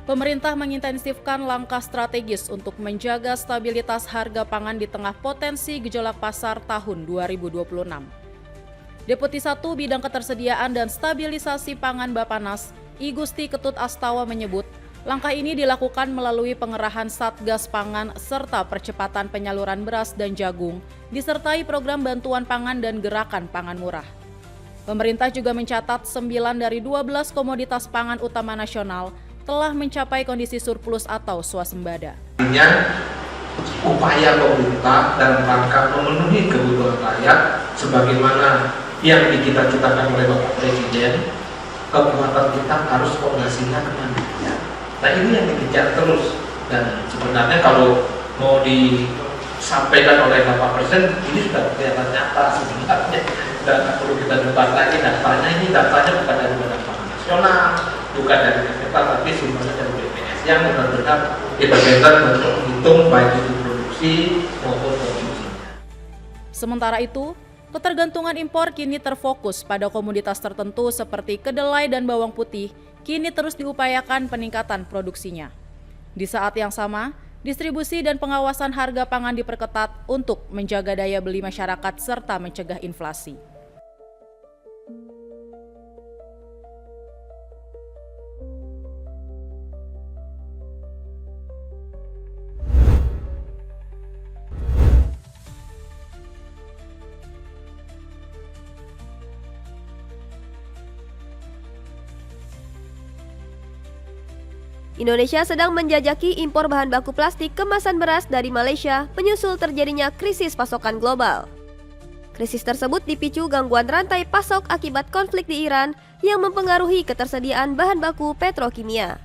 Pemerintah mengintensifkan langkah strategis untuk menjaga stabilitas harga pangan di tengah potensi gejolak pasar tahun 2026. Deputi 1 Bidang Ketersediaan dan Stabilisasi Pangan Bapanas, I Gusti Ketut Astawa menyebut, langkah ini dilakukan melalui pengerahan Satgas Pangan serta percepatan penyaluran beras dan jagung, disertai program bantuan pangan dan gerakan pangan murah. Pemerintah juga mencatat 9 dari 12 komoditas pangan utama nasional telah mencapai kondisi surplus atau swasembada. Upaya pemerintah dalam rangka memenuhi kebutuhan rakyat sebagaimana yang dicita-citakan oleh Bapak Presiden, kekuatan kita harus koordinasinya kemana. Nah ini yang dikejar terus, dan sebenarnya kalau mau disampaikan oleh Bapak Presiden ini sudah kelihatan nyata sebenarnya, dan perlu kita debat lagi datanya. Ini datanya bukan dari Badan Pangan Nasional, bukan dari Kementan, tapi sumbernya dari BPS yang benar-benar independen untuk menghitung baik itu produksi maupun konsumsinya. Sementara itu, ketergantungan impor kini terfokus pada komoditas tertentu seperti kedelai dan bawang putih, kini terus diupayakan peningkatan produksinya. Di saat yang sama, distribusi dan pengawasan harga pangan diperketat untuk menjaga daya beli masyarakat serta mencegah inflasi. Indonesia sedang menjajaki impor bahan baku plastik kemasan beras dari Malaysia menyusul terjadinya krisis pasokan global. Krisis tersebut dipicu gangguan rantai pasok akibat konflik di Iran yang mempengaruhi ketersediaan bahan baku petrokimia.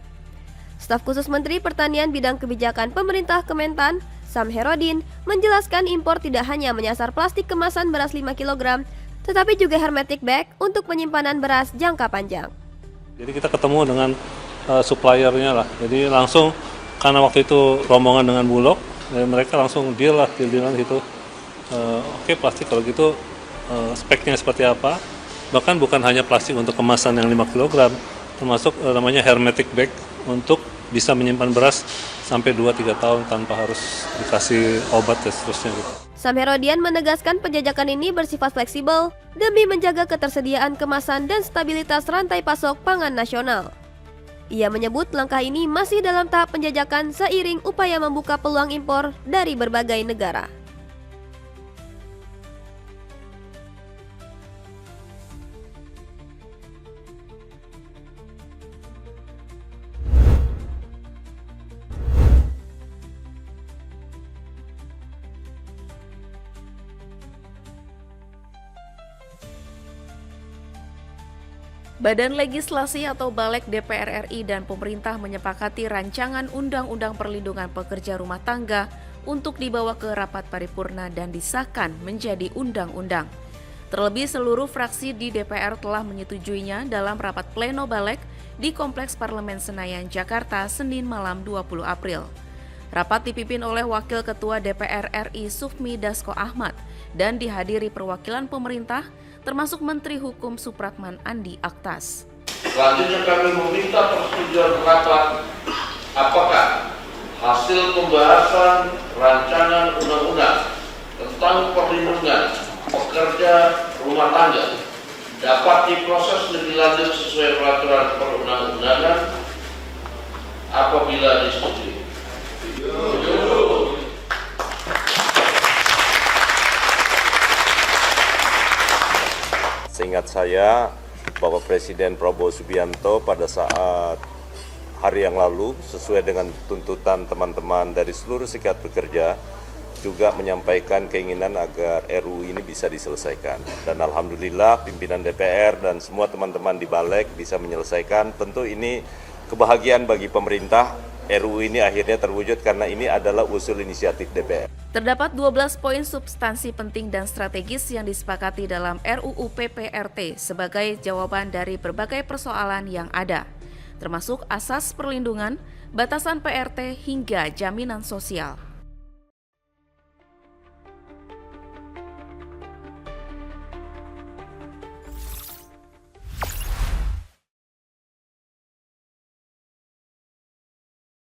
Staf khusus Menteri Pertanian Bidang Kebijakan Pemerintah Kementan, Sam Herodin, menjelaskan impor tidak hanya menyasar plastik kemasan beras 5 kg, tetapi juga hermetic bag untuk penyimpanan beras jangka panjang. Jadi kita ketemu dengan suppliernya lah, jadi langsung karena waktu itu rombongan dengan Bulog, mereka langsung deal dengan itu. Oke, plastik kalau gitu speknya seperti apa, bahkan bukan hanya plastik untuk kemasan yang 5 kg, termasuk namanya hermetic bag untuk bisa menyimpan beras sampai 2-3 tahun tanpa harus dikasih obat dan seterusnya gitu. Sam Herodian menegaskan penjajakan ini bersifat fleksibel demi menjaga ketersediaan kemasan dan stabilitas rantai pasok pangan nasional. Ia menyebut langkah ini masih dalam tahap penjajakan seiring upaya membuka peluang impor dari berbagai negara. Badan Legislasi atau Balek DPR RI dan pemerintah menyepakati rancangan Undang-Undang Perlindungan Pekerja Rumah Tangga untuk dibawa ke rapat paripurna dan disahkan menjadi undang-undang. Terlebih seluruh fraksi di DPR telah menyetujuinya dalam rapat pleno Balek di Kompleks Parlemen Senayan, Jakarta, Senin malam 20 April. Rapat dipimpin oleh Wakil Ketua DPR RI Sufmi Dasko Ahmad dan dihadiri perwakilan pemerintah, termasuk Menteri Hukum Supratman Andi Aktas. Selanjutnya kami meminta persetujuan rapat apakah hasil pembahasan rancangan undang-undang tentang perlindungan pekerja rumah tangga dapat diproses lebih lanjut sesuai peraturan perundang-undangan apabila disetujui. Seingat saya, Bapak Presiden Prabowo Subianto pada saat hari yang lalu, sesuai dengan tuntutan teman-teman dari seluruh serikat pekerja, juga menyampaikan keinginan agar RUU ini bisa diselesaikan. Dan alhamdulillah pimpinan DPR dan semua teman-teman di Balek bisa menyelesaikan. Tentu ini kebahagiaan bagi pemerintah. RUU ini akhirnya terwujud karena ini adalah usul inisiatif DPR. Terdapat 12 poin substansi penting dan strategis yang disepakati dalam RUU PPRT sebagai jawaban dari berbagai persoalan yang ada, termasuk asas perlindungan, batasan PRT hingga jaminan sosial.